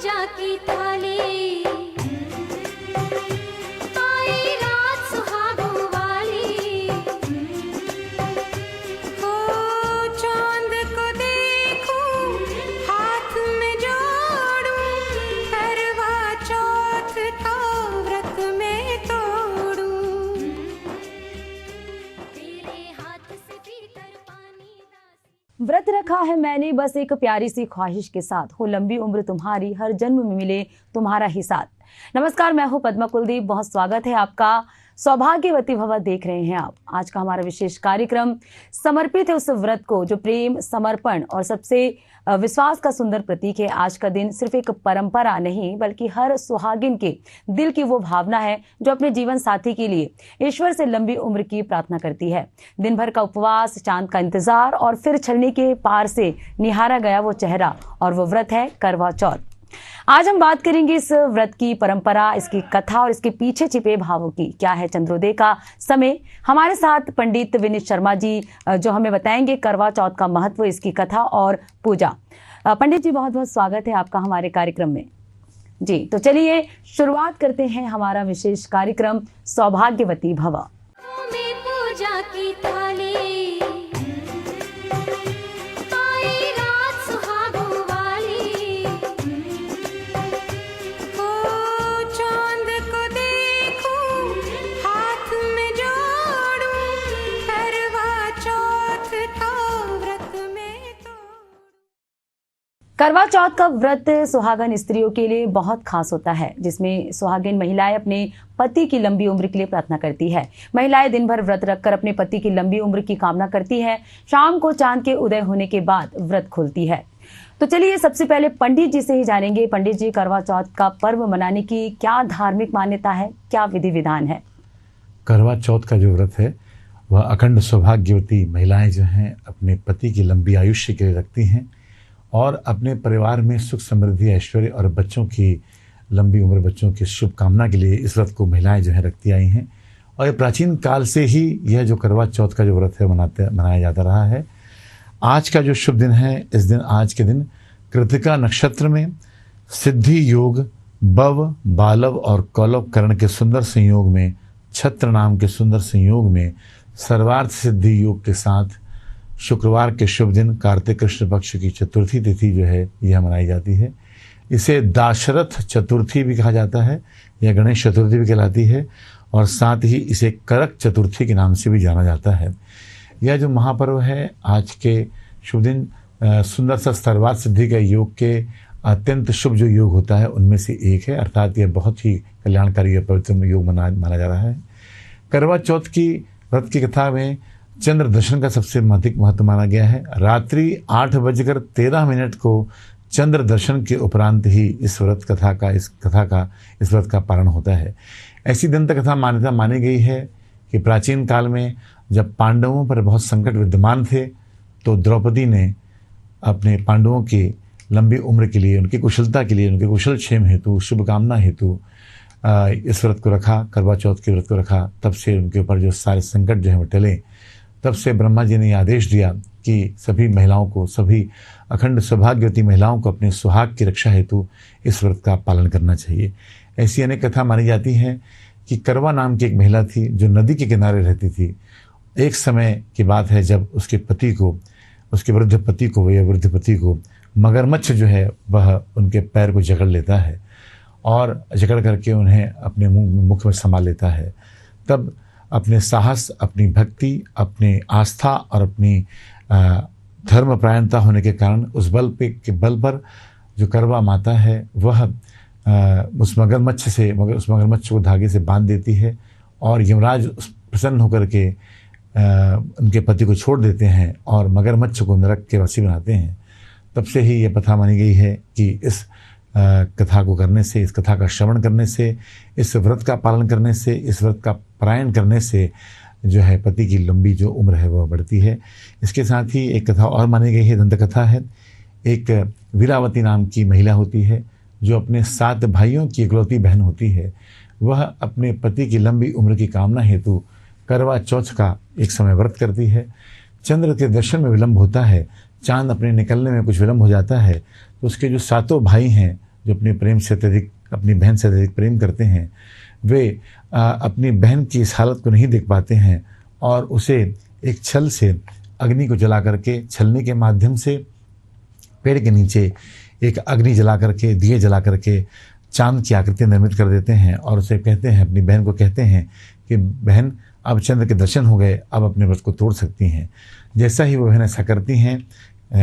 पूजा की थाली आई रात सुहागों वाली। हो चांद को देखूं हाथ में जोड़ूं करवा चौथ का व्रत में तोड़ूं तेरे हाथ से पीकर पानी दासी। व्रत रखा है मैंने बस एक प्यारी सी ख्वाहिश के साथ, हो लंबी उम्र तुम्हारी, हर जन्म में मिले तुम्हारा ही साथ। नमस्कार, मैं हूं पद्मा कुलदीप, बहुत स्वागत है आपका। सौभाग्यवती भव देख रहे हैं आप। आज का हमारा विशेष कार्यक्रम समर्पित है उस व्रत को जो प्रेम, समर्पण और सबसे विश्वास का सुंदर प्रतीक है। आज का दिन सिर्फ एक परंपरा नहीं बल्कि हर सुहागिन के दिल की वो भावना है जो अपने जीवन साथी के लिए ईश्वर से लंबी उम्र की प्रार्थना करती है। दिन भर का उपवास, चांद का इंतजार और फिर छलनी के पार से निहारा गया वो चेहरा, और वो व्रत है करवा चौथ। आज हम बात करेंगे इस व्रत की परंपरा, इसकी कथा और इसके पीछे छिपे भावों की। क्या है चंद्रोदय का समय? हमारे साथ पंडित विनीत शर्मा जी जो हमें बताएंगे करवा चौथ का महत्व, इसकी कथा और पूजा। पंडित जी, बहुत बहुत स्वागत है आपका हमारे कार्यक्रम में। जी, तो चलिए शुरुआत करते हैं हमारा विशेष कार्यक्रम सौभाग्यवती भव। में पूजा की थाली आई रात सुहागों वाली। हो चांद को देखूं हाथ में जोड़ूं करवा चौथ का व्रत में तोड़ूं। करवा चौथ का व्रत सुहागन स्त्रियों के लिए बहुत खास होता है, जिसमें सुहागिन महिलाएं अपने पति की लंबी उम्र के लिए प्रार्थना करती है। महिलाएं दिन भर व्रत रखकर अपने पति की लंबी उम्र की कामना करती है। शाम को चांद के उदय होने के बाद व्रत खोलती है। तो चलिए सबसे पहले पंडित जी से ही जानेंगे। पंडित जी, करवा चौथ का पर्व मनाने की क्या धार्मिक मान्यता है, क्या विधि विधान है? करवा चौथ का जो व्रत है वह अखंड सौभाग्यवती महिलाएं जो हैं अपने पति की लंबी आयुष्य के लिए रखती हैं और अपने परिवार में सुख समृद्धि, ऐश्वर्य और बच्चों की लंबी उम्र, बच्चों की शुभकामना के लिए इस व्रत को महिलाएं जो है रखती आई हैं। और ये प्राचीन काल से ही यह जो करवा चौथ का जो व्रत है मनाया जाता रहा है। आज का जो शुभ दिन है, इस दिन आज के दिन कृतिका नक्षत्र में सिद्धि योग, बव, बालव और कौलव करण के सुंदर संयोग में, छत्र नाम के सुंदर संयोग में, सर्वार्थ सिद्धि योग के साथ शुक्रवार के शुभ दिन कार्तिक कृष्ण पक्ष की चतुर्थी तिथि जो है यह मनाई जाती है। इसे दाशरथ चतुर्थी भी कहा जाता है, यह गणेश चतुर्थी भी कहलाती है और साथ ही इसे करक चतुर्थी के नाम से भी जाना जाता है। यह जो महापर्व है, आज के शुभ दिन सुंदर सा सर्वार्थ सिद्धि का योग के अत्यंत शुभ जो योग होता है उनमें से एक है, अर्थात यह बहुत ही कल्याणकारी पवित्र योग माना जा रहा है। करवा चौथ की व्रत की कथा में चंद्र दर्शन का सबसे अधिक महत्व माना गया है। रात्रि 8:13 को चंद्र दर्शन के उपरांत ही इस व्रत का पारण होता है। ऐसी दंत कथा मान्यता मानी गई है कि प्राचीन काल में जब पांडवों पर बहुत संकट विद्यमान थे तो द्रौपदी ने अपने पांडवों की लंबी उम्र के लिए, उनकी कुशलता के लिए, उनके कुशल क्षेम हेतु, शुभकामना हेतु इस व्रत को रखा, करवा चौथ के व्रत को रखा। तब से उनके ऊपर जो सारे संकट जो है वो टले। तब से ब्रह्मा जी ने आदेश दिया कि सभी महिलाओं को, सभी अखंड सौभाग्यवती महिलाओं को अपने सुहाग की रक्षा हेतु इस व्रत का पालन करना चाहिए। ऐसी अनेक कथा मानी जाती हैं कि करवा नाम की एक महिला थी जो नदी के किनारे रहती थी। एक समय की बात है जब उसके पति को, उसके वृद्ध पति को मगरमच्छ जो है वह उनके पैर को जकड़ लेता है और जकड़ करके उन्हें अपने मुख में संभाल लेता है। तब अपने साहस, अपनी भक्ति, अपनी आस्था और अपनी धर्मपरायणता होने के कारण उस बल पर जो करवा माता है वह उस मगरमच्छ को धागे से बांध देती है और यमराज प्रसन्न होकर के उनके पति को छोड़ देते हैं और मगरमच्छ को नरक के वासी बनाते हैं। तब से ही यह प्रथा मानी गई है कि इस कथा को करने से, इस कथा का श्रवण करने से, इस व्रत का पालन करने से, इस व्रत का पारायण करने से जो है पति की लंबी जो उम्र है वह बढ़ती है। इसके साथ ही एक कथा और मानी गई है, दंत कथा है। एक वीरावती नाम की महिला होती है जो अपने 7 भाइयों की इकलौती बहन होती है। वह अपने पति की लंबी उम्र की कामना हेतु करवा चौथ का एक समय व्रत करती है। चंद्र के दर्शन में विलंब होता है, चांद अपने निकलने में कुछ विलंब हो जाता है, तो उसके जो 7 भाई हैं जो अपने प्रेम से अत्यधिक, अपनी बहन से अत्यधिक प्रेम करते हैं, वे अपनी बहन की इस हालत को नहीं देख पाते हैं और उसे एक छल से, अग्नि को जला करके, छलने के माध्यम से पेड़ के नीचे एक अग्नि जला करके, दिए जला करके चांद की आकृति निर्मित कर देते हैं और उसे कहते हैं, अपनी बहन को कहते हैं कि बहन अब चंद्र के दर्शन हो गए, अब अपने व्रत को तोड़ सकती हैं। जैसा ही वो बहन ऐसा करती हैं,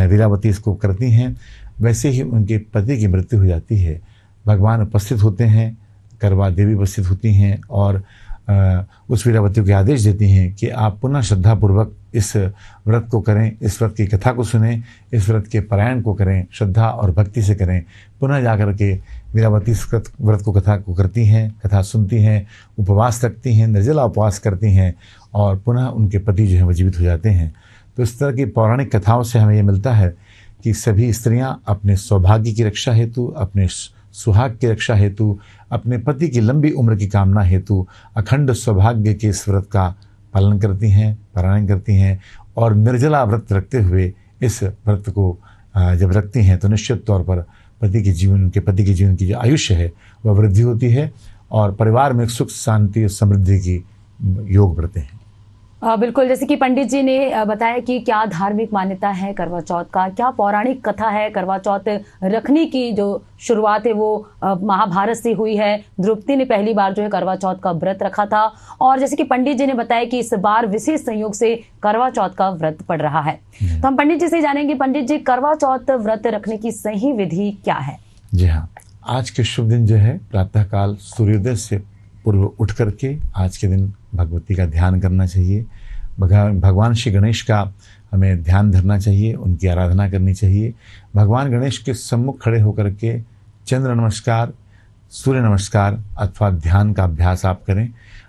वीरावती इसको करती हैं, वैसे ही उनके पति की मृत्यु हो जाती है। भगवान उपस्थित होते हैं, करवा देवी उपस्थित होती हैं और उस वीरावती को आदेश देती हैं कि आप पुनः श्रद्धापूर्वक इस व्रत को करें, इस व्रत की कथा को सुनें, इस व्रत के पारायण को करें, श्रद्धा और भक्ति से करें। पुनः जाकर के वीरावती इस व्रत को, कथा को करती हैं, कथा सुनती हैं, उपवास रखती हैं, निर्जला उपवास करती हैं और पुनः उनके पति जो हैं वो जीवित हो जाते हैं। तो इस तरह की पौराणिक कथाओं से हमें ये मिलता है कि सभी स्त्रियां अपने सौभाग्य की रक्षा हेतु, अपने सुहाग की रक्षा हेतु, अपने पति की लंबी उम्र की कामना हेतु अखंड सौभाग्य के इस व्रत का पालन करती हैं, पारायण करती हैं और निर्जला व्रत रखते हुए इस व्रत को जब रखती हैं तो निश्चित तौर पर पति के जीवन की जो आयुष्य है वह वृद्धि होती है और परिवार में सुख, शांति और समृद्धि की योग बढ़ते हैं। बिल्कुल, जैसे कि पंडित जी ने बताया कि क्या धार्मिक मान्यता है करवा चौथ का, क्या पौराणिक कथा है। करवा चौथ रखने की जो शुरुआत है वो महाभारत से हुई है। द्रौपदी ने पहली बार जो है करवा चौथ का व्रत रखा था और जैसे कि पंडित जी ने बताया कि इस बार विशेष संयोग से करवा चौथ का व्रत पड़ रहा है। तो हम पंडित जी से जानेंगे, पंडित जी करवा चौथ व्रत रखने की सही विधि क्या है? जी हाँ, आज के शुभ दिन जो है प्रातःकाल सूर्योदय से पूर्व उठ करके आज के दिन भगवती का ध्यान करना चाहिए। भगवान श्री गणेश का हमें ध्यान धरना चाहिए, उनकी आराधना करनी चाहिए। भगवान गणेश के सम्मुख खड़े होकर के चंद्र नमस्कार, सूर्य नमस्कार अथवा ध्यान का अभ्यास आप करें।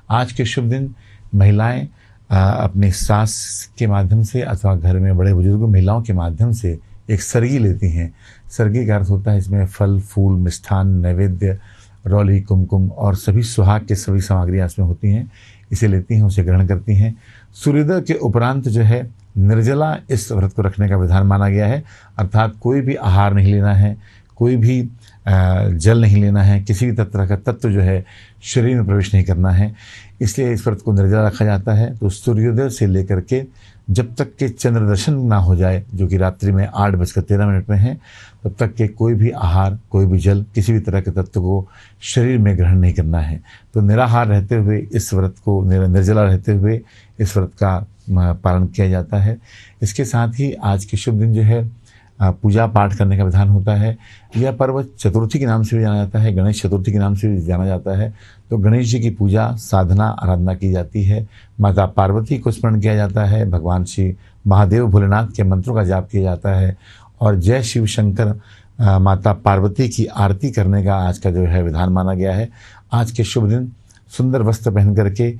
आज के शुभ दिन महिलाएं अपनी सास के माध्यम से अथवा घर में बड़े बुजुर्ग महिलाओं के माध्यम से एक सरगी लेती हैं। सरगी का अर्थ होता है इसमें फल, फूल, मिष्ठान, नैवेद्य, रौली, कुमकुम और सभी सुहाग के सभी सामग्रियाँ इसमें होती हैं। इसे लेती हैं, उसे ग्रहण करती हैं। सूर्योदय के उपरांत जो है निर्जला इस व्रत को रखने का विधान माना गया है, अर्थात कोई भी आहार नहीं लेना है, कोई भी जल नहीं लेना है, किसी भी तरह का तत्व जो है शरीर में प्रवेश नहीं करना है। इसलिए इस व्रत को निर्जला रखा जाता है। तो सूर्योदय से लेकर के जब तक के चंद्र दर्शन ना हो जाए, जो कि रात्रि में 8:13 में है, तब तक के कोई भी आहार, कोई भी जल, किसी भी तरह के तत्व को शरीर में ग्रहण नहीं करना है। तो निराहार रहते हुए इस व्रत को, निर्जला रहते हुए इस व्रत का पालन किया जाता है। इसके साथ ही आज के शुभ दिन जो है पूजा पाठ करने का विधान होता है। यह पर्व चतुर्थी के नाम से भी जाना जाता है, गणेश चतुर्थी के नाम से भी जाना जाता है। तो गणेश जी की पूजा, साधना, आराधना की जाती है। माता पार्वती को स्मरण किया जाता है। भगवान श्री महादेव भोलेनाथ के मंत्रों का जाप किया जाता है और जय शिव शंकर माता पार्वती की आरती करने का आज का जो है विधान माना गया है। आज के शुभ दिन सुंदर वस्त्र पहन करके,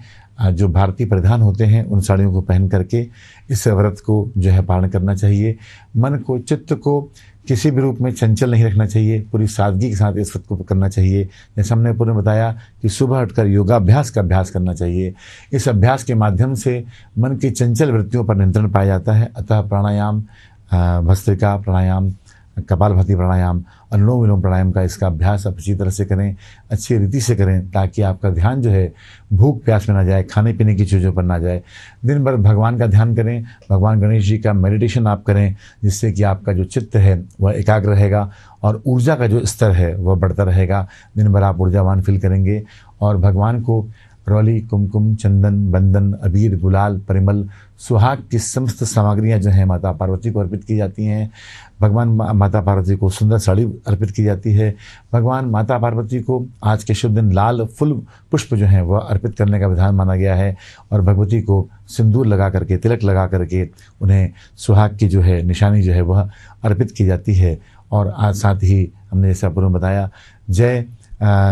जो भारतीय परिधान होते हैं उन साड़ियों को पहन करके इस व्रत को जो है पालन करना चाहिए। मन को, चित्त को किसी भी रूप में चंचल नहीं रखना चाहिए, पूरी सादगी के साथ इस व्रत को करना चाहिए। जैसे हमने पूर्व में बताया कि सुबह उठकर योगाभ्यास का अभ्यास करना चाहिए। इस अभ्यास के माध्यम से मन की चंचल वृत्तियों पर नियंत्रण पाया जाता है। अतः प्राणायाम, भस्त्रिका प्राणायाम, कपालभाति प्राणायाम, अनुलोम विलोम प्राणायाम का इसका अभ्यास आप अच्छी तरह से करें, अच्छी रीति से करें, ताकि आपका ध्यान जो है भूख प्यास में ना जाए, खाने पीने की चीज़ों पर ना जाए। दिन भर भगवान का ध्यान करें, भगवान गणेश जी का मेडिटेशन आप करें, जिससे कि आपका जो चित्त है वह एकाग्र रहेगा और ऊर्जा का जो स्तर है वह बढ़ता रहेगा। दिन भर आप ऊर्जावान फील करेंगे और भगवान को रौली, कुमकुम, चंदन, बंदन, अबीर, गुलाल, परिमल, सुहाग की समस्त सामग्रियां जो हैं माता पार्वती को अर्पित की जाती हैं। भगवान माता पार्वती को सुंदर साड़ी अर्पित की जाती है। भगवान माता पार्वती को आज के शुभ दिन लाल फूल पुष्प जो हैं वह अर्पित करने का विधान माना गया है और भगवती को सिंदूर लगा करके, तिलक लगा करके उन्हें सुहाग की जो है निशानी जो है वह अर्पित की जाती है। और आज साथ ही हमने जैसा पूर्व में बताया, जय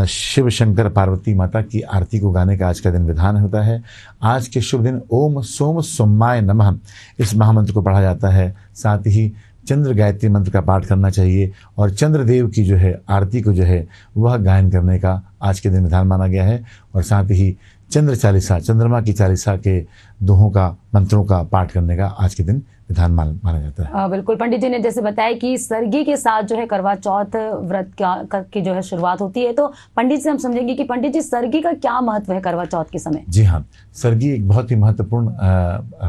शिव शंकर पार्वती माता की आरती को गाने का आज का दिन विधान होता है। आज के शुभ दिन ओम सोम सोमाय नमः इस महामंत्र को पढ़ा जाता है। साथ ही चंद्र गायत्री मंत्र का पाठ करना चाहिए और चंद्रदेव की जो है आरती को जो है वह गायन करने का आज के दिन विधान माना गया है। और साथ ही चंद्र चालीसा, चंद्रमा की चालीसा के दोहों का, मंत्रों का पाठ करने का आज के दिन विधान माना जाता है। बिल्कुल, पंडित जी ने जैसे बताया कि सरगी के साथ जो है करवा चौथ व्रत की जो है शुरुआत होती है, तो पंडित से हम समझेंगे कि पंडित जी सरगी का क्या महत्व है करवा चौथ के समय। जी हाँ, सरगी एक बहुत ही महत्वपूर्ण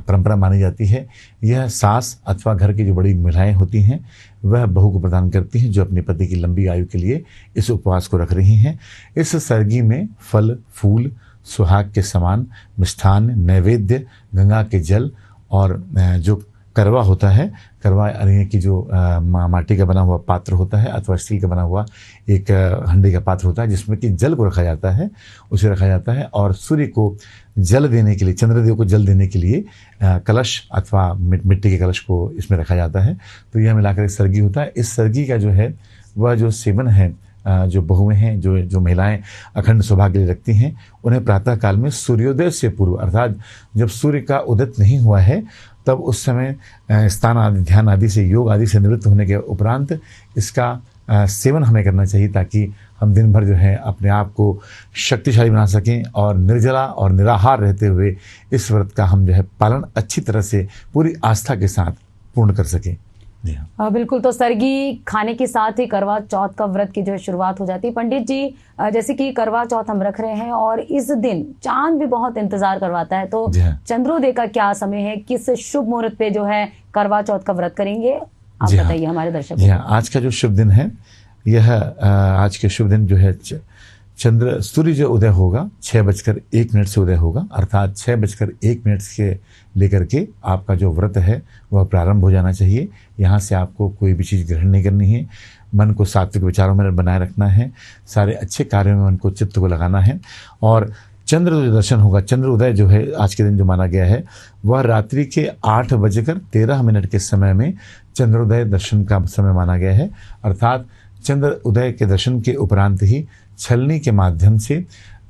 परंपरा मानी जाती है। यह सास अथवा घर की जो बड़ी महिलाएं होती हैं वह बहू को प्रदान करती हैं, जो अपने पति की लंबी आयु के लिए इस उपवास को रख रही हैं। इस सरगी में फल फूल, सुहाग के समान मिष्ठान, नैवेद्य, गंगा के जल और जो करवा होता है, करवा यानी कि जो माटी का बना हुआ पात्र होता है अथवा स्टील का बना हुआ एक हंडी का पात्र होता है, जिसमें कि जल को रखा जाता है, उसे रखा जाता है। और सूर्य को जल देने के लिए, चंद्रदेव को जल देने के लिए कलश अथवा मिट्टी के कलश को इसमें रखा जाता है। तो यह मिलाकर एक सरगी होता है। इस सरगी का जो है वह जो सेवन है, जो बहुएं हैं, जो महिलाएं अखंड सौभाग्य लिए रखती हैं, उन्हें प्रातः काल में सूर्योदय से पूर्व, अर्थात जब सूर्य का उदित नहीं हुआ है तब उस समय स्नान आदि, ध्यान आदि से, योग आदि से निवृत्त होने के उपरांत इसका सेवन हमें करना चाहिए, ताकि हम दिन भर जो है अपने आप को शक्तिशाली बना सकें और निर्जला और निराहार रहते हुए इस व्रत का हम जो है पालन अच्छी तरह से पूरी आस्था के साथ पूर्ण कर सकें। जी हाँ, बिल्कुल। तो सरगी खाने के साथ ही करवा चौथ का व्रत की जो है शुरुआत हो जाती है। पंडित जी, जैसे कि करवा चौथ हम रख रहे हैं और इस दिन चांद भी बहुत इंतजार करवाता है, तो चंद्रोदय का क्या समय है, किस शुभ मुहूर्त पे जो है करवा चौथ का व्रत करेंगे, आप बताइए हमारे दर्शकों को। आज का जो शुभ दिन है, यह आज के शुभ दिन जो है सूर्य जो उदय होगा 6:01 से उदय होगा, अर्थात 6:01 से लेकर के आपका जो व्रत है वह प्रारंभ हो जाना चाहिए। यहाँ से आपको कोई भी चीज़ ग्रहण नहीं करनी है, मन को सात्विक विचारों में बनाए रखना है, सारे अच्छे कार्यों में मन को, चित्त को लगाना है। और चंद्र जो दर्शन होगा, चंद्र उदय जो है आज के दिन जो माना गया है, वह रात्रि के 8:13 के समय में चंद्रोदय दर्शन का समय माना गया है। अर्थात चंद्र उदय के दर्शन के उपरांत ही छलनी के माध्यम से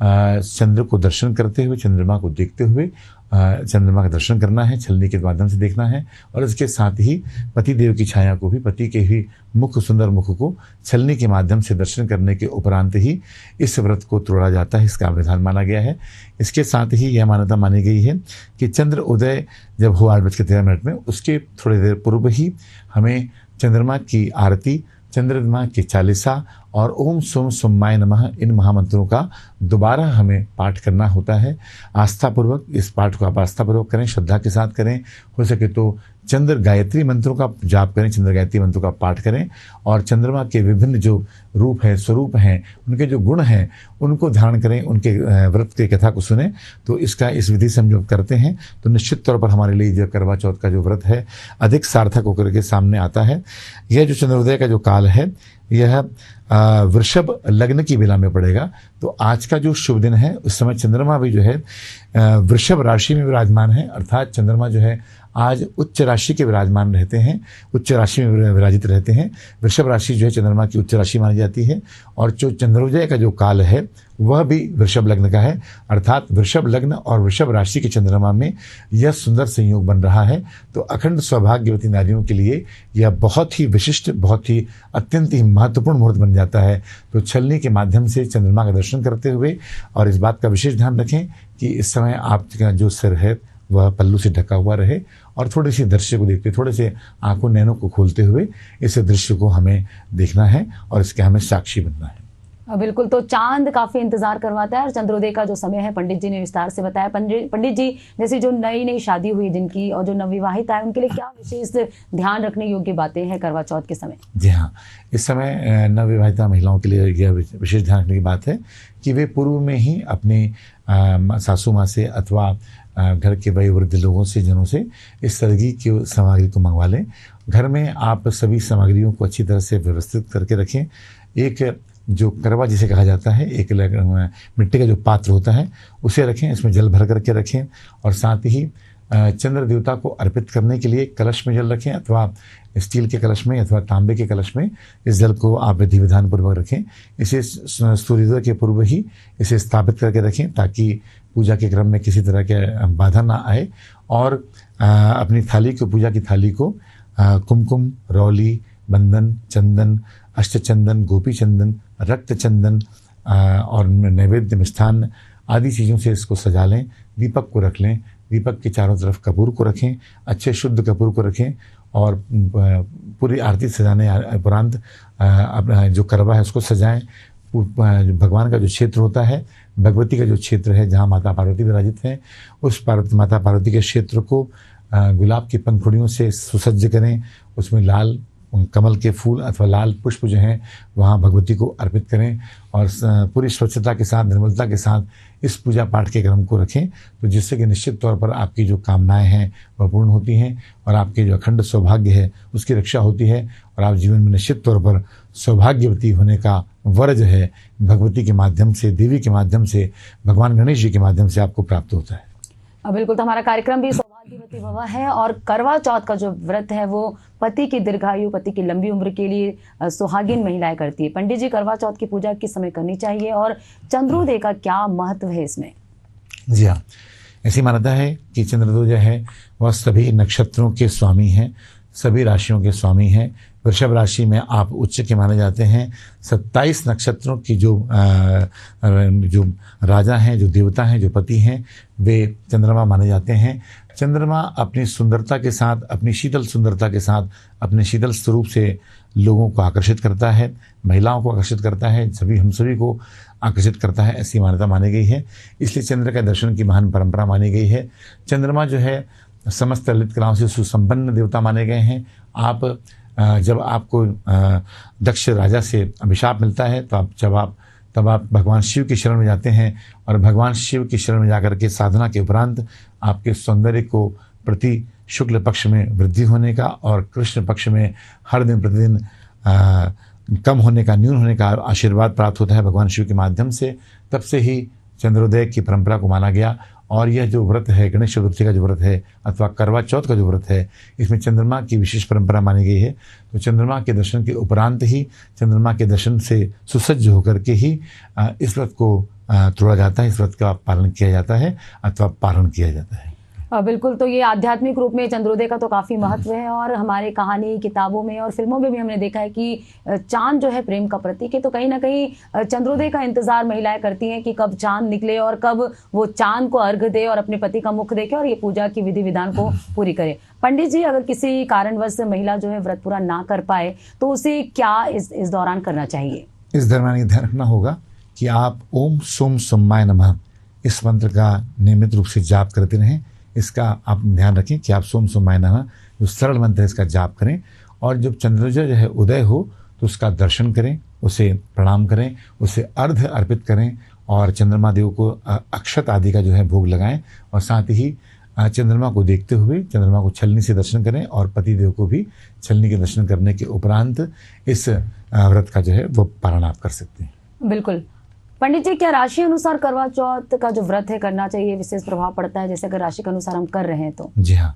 चंद्र को दर्शन करते हुए, चंद्रमा को देखते हुए चंद्रमा का दर्शन करना है, छलनी के माध्यम से देखना है। और इसके साथ ही पति देव की छाया को भी, पति के ही मुख, सुंदर मुख को छलनी के माध्यम से दर्शन करने के उपरांत ही इस व्रत को तोड़ा जाता है, इसका विधान माना गया है। इसके साथ ही यह मान्यता मानी गई है कि चंद्र उदय जब हो 8:13 में, उसके थोड़ी देर पूर्व ही हमें चंद्रमा की आरती, चंद्रमा की चालीसा और ओम सोम सोमाय नमः, इन महामंत्रों का दोबारा हमें पाठ करना होता है। आस्थापूर्वक इस पाठ को आप आस्थापूर्वक करें, श्रद्धा के साथ करें। हो सके तो चंद्र गायत्री मंत्रों का जाप करें, चंद्र गायत्री मंत्रों का पाठ करें और चंद्रमा के विभिन्न जो रूप हैं, स्वरूप हैं, उनके जो गुण हैं, उनको धारण करें, उनके व्रत की कथा को सुने। तो इस विधि से हम जो करते हैं तो निश्चित तौर पर हमारे लिए जो करवा चौथ का जो व्रत है अधिक सार्थक होकर के सामने आता है। यह जो चंद्रोदय का जो काल है, यह वृषभ लग्न की बेला में पड़ेगा। तो आज का जो शुभ दिन है, उस समय चंद्रमा भी जो है वृषभ राशि में विराजमान है, अर्थात चंद्रमा जो है आज उच्च राशि के विराजमान रहते हैं, उच्च राशि में विराजित रहते हैं। वृषभ राशि जो है चंद्रमा की उच्च राशि मानी जाती है। और जो चंद्रोदय का जो काल है वह भी वृषभ लग्न का है, अर्थात वृषभ लग्न और वृषभ राशि के चंद्रमा में यह सुंदर संयोग बन रहा है। तो अखंड सौभाग्यवती नारियों के लिए यह बहुत ही विशिष्ट, बहुत ही अत्यंत ही महत्वपूर्ण मुहूर्त बन जाता है। तो छलनी के माध्यम से चंद्रमा का दर्शन करते हुए, और इस बात का विशेष ध्यान रखें कि इस समय आपका जो सिर है वह पल्लू से ढका हुआ रहे और थोड़ी सी दृश्य को देखते, थोड़े से आंखों नैनों को खोलते हुए इस दृश्य को हमें देखना है और इसके हमें साक्षी बनना है। बिल्कुल। तो चांद काफी इंतजार करवाता है और चंद्रोदय का जो समय है पंडित जी ने विस्तार से बताया। पंडित जी, जैसे जो नई शादी हुई जिनकी और जो नवविवाहित है, उनके लिए क्या विशेष ध्यान रखने योग्य बातें हैं करवा चौथ के समय? जी हाँ, इस समय नवविवाहिता महिलाओं के लिए यह विशेष ध्यान रखने की बात है कि वे पूर्व में ही अपनी सासू माँ से अथवा घर के वयोवृद्ध लोगों से, जनों से इस सरगी की सामग्री को मंगवा लें। घर में आप सभी सामग्रियों को अच्छी तरह से व्यवस्थित करके रखें। एक जो करवा जिसे कहा जाता है, एक मिट्टी का जो पात्र होता है उसे रखें, इसमें जल भर करके रखें और साथ ही चंद्र देवता को अर्पित करने के लिए कलश में जल रखें, अथवा स्टील के कलश में अथवा तांबे के कलश में इस जल को आप विधि विधान पूर्वक रखें। इसे सूर्योदय के पूर्व ही इसे स्थापित करके रखें ताकि पूजा के क्रम में किसी तरह के बाधा ना आए। और अपनी थाली को, पूजा की थाली को कुमकुम, रौली, बंधन, चंदन, अष्टचंदन, गोपी चंदन, रक्त चंदन और नैवेद्य, मिष्ठान आदि चीज़ों से इसको सजा लें। दीपक को रख लें, दीपक के चारों तरफ कपूर को रखें, अच्छे शुद्ध कपूर को रखें और पूरी आरती सजाने उपरांत अपना जो करवा है उसको सजाएं। भगवान का जो क्षेत्र होता है, भगवती का जो क्षेत्र है जहाँ माता पार्वती विराजित हैं, उस माता पार्वती के क्षेत्र को गुलाब की पंखुड़ियों से सुसज्ज करें। उसमें लाल कमल के फूल अथवा लाल पुष्प जो हैं वहाँ भगवती को अर्पित करें और पूरी स्वच्छता के साथ, निर्मलता के साथ इस पूजा पाठ के क्रम को रखें, तो जिससे कि निश्चित तौर पर आपकी जो कामनाएं हैं वह पूर्ण होती हैं और आपके जो अखंड सौभाग्य है उसकी रक्षा होती है और आप जीवन में निश्चित तौर पर सौभाग्यवती होने का वर जो है भगवती के माध्यम से, देवी के माध्यम से, भगवान गणेश जी के माध्यम से आपको प्राप्त होता है। बिल्कुल, तो हमारा कार्यक्रम भी सौभाग्यवती भव है और करवा चौथ का जो व्रत है वो पति की दीर्घायु, पति की लंबी उम्र के लिए सुहागिन महिलाएं करती है। पंडित जी, करवा चौथ की पूजा किस समय करनी चाहिए और चंद्रोदय का क्या महत्व है इसमें? जी हाँ, ऐसी मान्यता है कि चंद्रोदय है वह सभी नक्षत्रों के स्वामी हैं, सभी राशियों के स्वामी हैं। वृषभ राशि में आप उच्च के माने जाते हैं। 27 नक्षत्रों की जो राजा हैं, जो देवता हैं, जो पति हैं, वे चंद्रमा माने जाते हैं। चंद्रमा अपनी सुंदरता के साथ, अपनी शीतल सुंदरता के साथ, अपने शीतल स्वरूप से लोगों को आकर्षित करता है, महिलाओं को आकर्षित करता है, हम सभी को आकर्षित करता है, ऐसी मान्यता मानी गई है। इसलिए चंद्र का दर्शन की महान परंपरा मानी गई है। चंद्रमा जो है समस्त ललित कलाओं से सुसंपन्न देवता माने गए हैं। आप जब आपको दक्ष राजा से अभिशाप मिलता है तो तब आप भगवान शिव की शरण में जाते हैं और भगवान शिव की शरण में जाकर के साधना के उपरांत आपके सौंदर्य को प्रति शुक्ल पक्ष में वृद्धि होने का और कृष्ण पक्ष में हर दिन प्रतिदिन कम होने का, न्यून होने का आशीर्वाद प्राप्त होता है भगवान शिव के माध्यम से। तब से ही चंद्रोदय की परंपरा को माना गया और यह जो व्रत है, गणेश चतुर्थी का जो व्रत है अथवा करवा चौथ का जो व्रत है, इसमें चंद्रमा की विशेष परंपरा मानी गई है। तो चंद्रमा के दर्शन के उपरांत ही, चंद्रमा के दर्शन से सुसज्ज होकर के ही इस व्रत को तोड़ा जाता है, इस व्रत का पालन किया जाता है अथवा पारण किया जाता है। बिल्कुल, तो ये आध्यात्मिक रूप में चंद्रोदय का तो काफ़ी महत्व है और हमारे कहानी, किताबों में और फिल्मों में भी हमने देखा है कि चांद जो है प्रेम का प्रतीक है। तो कहीं ना कहीं चंद्रोदय का इंतजार महिलाएं करती हैं कि कब चांद निकले और कब वो चांद को अर्घ दे और अपने पति का मुख देखे और ये पूजा की विधि विधान को पूरी करे। पंडित जी, अगर किसी कारणवश महिला जो है व्रत पूरा ना कर पाए तो उसे क्या इस दौरान करना चाहिए? इस दरमियान ये ध्यान रखना होगा कि आप ओम सोम सोमाय नमः इस मंत्र का नियमित रूप से जाप करते रहें। इसका आप ध्यान रखें कि आप सोम सोमाय नमः जो सरल मंत्र है इसका जाप करें और जब चंद्रोदय जो है उदय हो तो उसका दर्शन करें, उसे प्रणाम करें, उसे अर्घ्य अर्पित करें और चंद्रमा देव को अक्षत आदि का जो है भोग लगाएं और साथ ही चंद्रमा को देखते हुए चंद्रमा को छलनी से दर्शन करें और पति देव को भी छलनी के दर्शन करने के उपरांत इस व्रत का जो है वो पारण आप कर सकते हैं। बिल्कुल। पंडित जी, क्या राशि अनुसार करवा चौथ का जो व्रत है करना चाहिए, विशेष प्रभाव पड़ता है? जैसे अगर राशि के अनुसार हम कर रहे हैं तो? जी हाँ,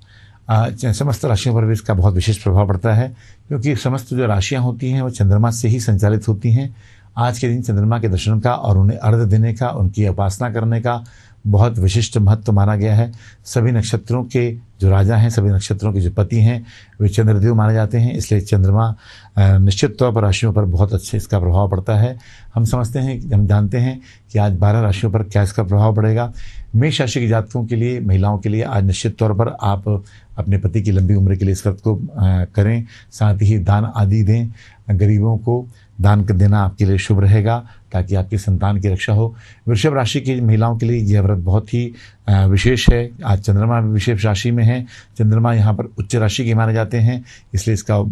समस्त राशियों पर भी इसका बहुत विशेष प्रभाव पड़ता है क्योंकि समस्त जो राशियां होती हैं वो चंद्रमा से ही संचालित होती हैं। आज के दिन चंद्रमा के दर्शन का और उन्हें अर्घ्य देने का, उनकी उपासना करने का बहुत विशिष्ट महत्व माना गया है। सभी नक्षत्रों के जो राजा हैं, सभी नक्षत्रों के जो पति हैं वे चंद्रदेव माने जाते हैं, इसलिए चंद्रमा निश्चित तौर पर राशियों पर बहुत अच्छे इसका प्रभाव पड़ता है। हम जानते हैं कि आज 12 राशियों पर क्या इसका प्रभाव पड़ेगा। मेष राशि के जातकों के लिए, महिलाओं के लिए आज निश्चित तौर पर आप अपने पति की लंबी उम्र के लिए इस व्रत को करें, साथ ही दान आदि दें। गरीबों को दान देना आपके लिए शुभ रहेगा ताकि आपकी संतान की रक्षा हो। वृषभ राशि की महिलाओं के लिए यह व्रत बहुत ही विशेष है। आज चंद्रमा विशेष राशि में है, चंद्रमा यहाँ पर उच्च राशि के माने जाते हैं, इसलिए इसका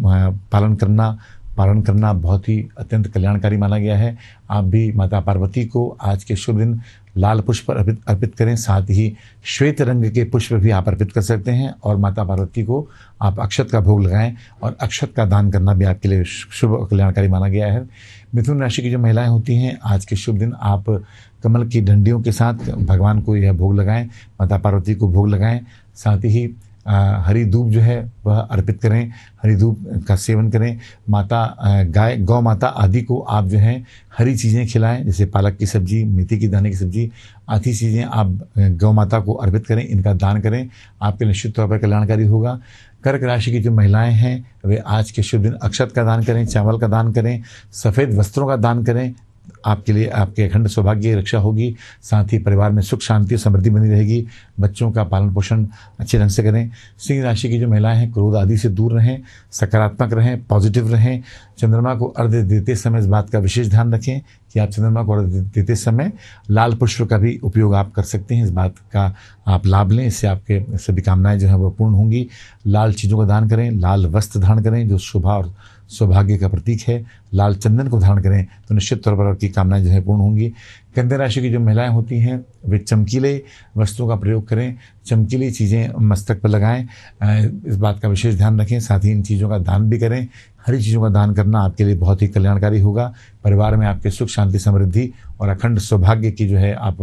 पालन करना बहुत ही अत्यंत कल्याणकारी माना गया है। आप भी माता पार्वती को आज के शुभ दिन लाल पुष्प अर्पित करें, साथ ही श्वेत रंग के पुष्प भी आप अर्पित कर सकते हैं और माता पार्वती को आप अक्षत का भोग लगाएं और अक्षत का दान करना भी आपके लिए शुभ और कल्याणकारी माना गया है। मिथुन राशि की जो महिलाएं होती हैं, आज के शुभ दिन आप कमल की डंडियों के साथ भगवान को यह भोग लगाएं, माता पार्वती को भोग लगाएं, साथ ही हरी धूप जो है वह अर्पित करें, हरी धूप का सेवन करें। गौ माता आदि को आप जो है हरी चीज़ें खिलाएं, जैसे पालक की सब्जी, मेथी की दाने की सब्जी आदि चीज़ें आप गौ माता को अर्पित करें, इनका दान करें, आपके निश्चित तौर पर कल्याणकारी होगा। कर्क राशि की जो महिलाएं हैं वे आज के शुभ दिन अक्षत का दान करें, चावल का दान करें, सफ़ेद वस्त्रों का दान करें आपके लिए आपके अखंड सौभाग्य की रक्षा होगी, साथ ही परिवार में सुख शांति समृद्धि बनी रहेगी। बच्चों का पालन पोषण अच्छे ढंग से करें। सिंह राशि की जो महिलाएं हैं, क्रोध आदि से दूर रहें, सकारात्मक रहें, पॉजिटिव रहें। चंद्रमा को अर्घ्य देते समय इस बात का विशेष ध्यान रखें कि आप चंद्रमा को अर्घ्य देते समय लाल पुष्प का भी उपयोग आप कर सकते हैं। इस बात का आप लाभ लें, इससे आपके सभी कामनाएं जो है वो पूर्ण होंगी। लाल चीज़ों का दान करें, लाल वस्त्र धारण करें जो शोभा और सौभाग्य का प्रतीक है। लाल चंदन को धारण करें तो निश्चित तौर पर आपकी कामनाएं जो है पूर्ण होंगी। कन्या राशि की जो महिलाएं होती हैं वे चमकीले वस्त्रों का प्रयोग करें, चमकीली चीज़ें मस्तक पर लगाएं, इस बात का विशेष ध्यान रखें। साथ ही इन चीज़ों का दान भी करें। हरी चीज़ों का दान करना आपके लिए बहुत ही कल्याणकारी होगा। परिवार में आपके सुख शांति समृद्धि और अखंड सौभाग्य की जो है आप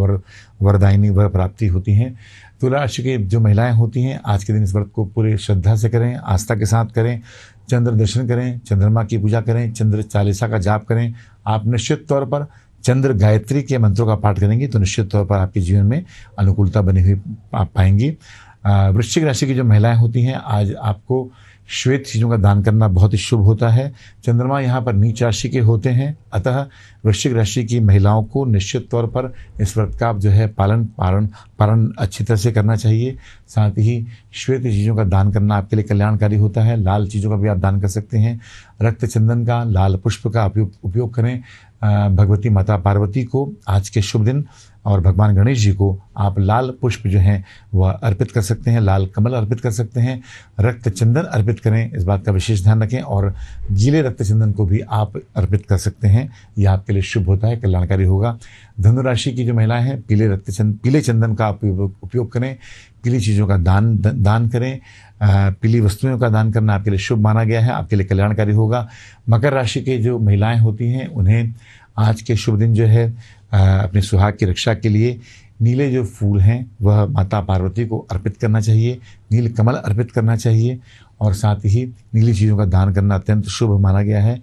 वरदायिनी वर प्राप्ति होती हैं। तुला राशि की जो महिलाएं होती हैं आज के दिन इस व्रत को पूरी श्रद्धा से करें, आस्था के साथ करें। चंद्र दर्शन करें, चंद्रमा की पूजा करें, चंद्र चालीसा का जाप करें। आप निश्चित तौर पर चंद्र गायत्री के मंत्रों का पाठ करेंगे तो निश्चित तौर पर आपके जीवन में अनुकूलता बनी हुई आप पाएंगी। वृश्चिक राशि की जो महिलाएं होती हैं आज आपको श्वेत चीज़ों का दान करना बहुत ही शुभ होता है। चंद्रमा यहाँ पर नीच राशि के होते हैं, अतः वृश्चिक राशि की महिलाओं को निश्चित तौर पर इस व्रत का जो है पालन अच्छी तरह से करना चाहिए। साथ ही श्वेत चीज़ों का दान करना आपके लिए कल्याणकारी होता है। लाल चीज़ों का भी आप दान कर सकते हैं। रक्त चंदन का, लाल पुष्प का उपयोग करें। भगवती माता पार्वती को आज के शुभ दिन और भगवान गणेश जी को आप लाल पुष्प जो हैं वह अर्पित कर सकते हैं, लाल कमल अर्पित कर सकते हैं, रक्त चंदन अर्पित करें, इस बात का विशेष ध्यान रखें। और गीले रक्त चंदन को भी आप अर्पित कर सकते हैं, यह आपके लिए शुभ होता है, कल्याणकारी होगा। धनु राशि की जो महिलाएं हैं पीले चंदन का उपयोग करें, पीली चीज़ों का दान करें। पीली वस्तुओं का दान करना आपके लिए शुभ माना गया है, आपके लिए कल्याणकारी होगा। मकर राशि के जो महिलाएं होती हैं उन्हें आज के शुभ दिन जो है अपने सुहाग की रक्षा के लिए नीले जो फूल हैं वह माता पार्वती को अर्पित करना चाहिए, नील कमल अर्पित करना चाहिए और साथ ही नीली चीज़ों का दान करना अत्यंत शुभ माना गया है।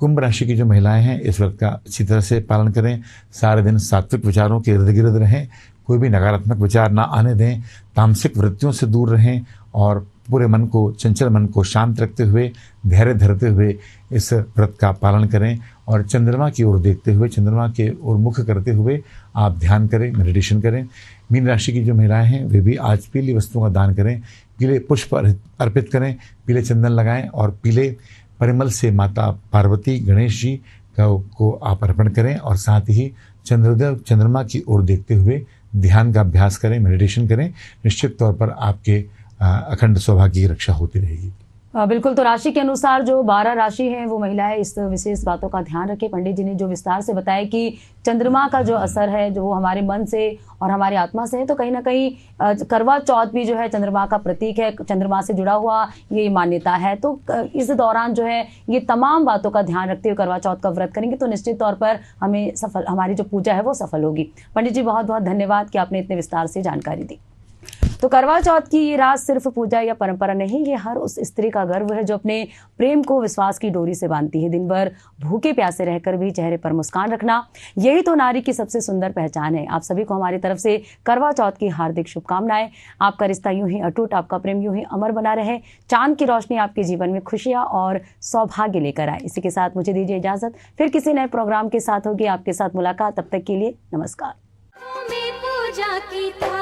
कुंभ राशि की जो महिलाएं हैं इस व्रत का अच्छी तरह से पालन करें। सारे दिन सात्विक विचारों के इर्द गिर्द रहें, कोई भी नकारात्मक विचार ना आने दें, तामसिक वृत्तियों से दूर रहें और पूरे मन को, चंचल मन को शांत रखते हुए, धैर्य धरते हुए इस व्रत का पालन करें और चंद्रमा की ओर देखते हुए, चंद्रमा के ओर मुख करते हुए आप ध्यान करें, मेडिटेशन करें। मीन राशि की जो महिलाएं हैं वे भी आज पीली वस्तुओं का दान करें, पीले पुष्प अर्पित करें, पीले चंदन लगाएं और पीले परिमल से माता पार्वती गणेश जी को आप अर्पण करें और साथ ही चंद्रोदय चंद्रमा की ओर देखते हुए ध्यान का अभ्यास करें, मेडिटेशन करें। निश्चित तौर पर आपके अखंड सौभाग्य की रक्षा होती रहेगी। बिल्कुल, तो राशि के अनुसार जो 12 राशि हैं वो महिलाएं इस विशेष बातों का ध्यान रखें। पंडित जी ने जो विस्तार से बताया कि चंद्रमा का जो असर है जो वो हमारे मन से और हमारी आत्मा से है, तो कहीं ना कहीं करवा चौथ भी जो है चंद्रमा का प्रतीक है, चंद्रमा से जुड़ा हुआ ये मान्यता है। तो इस दौरान जो है ये तमाम बातों का ध्यान रखते हुए करवा चौथ का व्रत करेंगे तो निश्चित तौर पर हमारी जो पूजा है वो सफल होगी। पंडित जी बहुत बहुत धन्यवाद कि आपने इतने विस्तार से जानकारी दी। तो करवा चौथ की ये रात सिर्फ पूजा या परंपरा नहीं, ये हर उस स्त्री का गर्व है जो अपने प्रेम को विश्वास की डोरी से बांधती है। दिन भर भूखे प्यासे रहकर भी चेहरे पर मुस्कान रखना, यही तो नारी की सबसे सुंदर पहचान है। आप सभी को हमारी तरफ से करवा चौथ की हार्दिक शुभकामनाएं। आपका रिश्ता यूं ही अटूट, आपका प्रेम यूं ही अमर बना रहे, चांद की रोशनी आपके जीवन में खुशियां और सौभाग्य लेकर आए। इसी के साथ मुझे दीजिए इजाजत, फिर किसी नए प्रोग्राम के साथ होगी आपके साथ मुलाकात। तब तक के लिए नमस्कार। में पूजा की था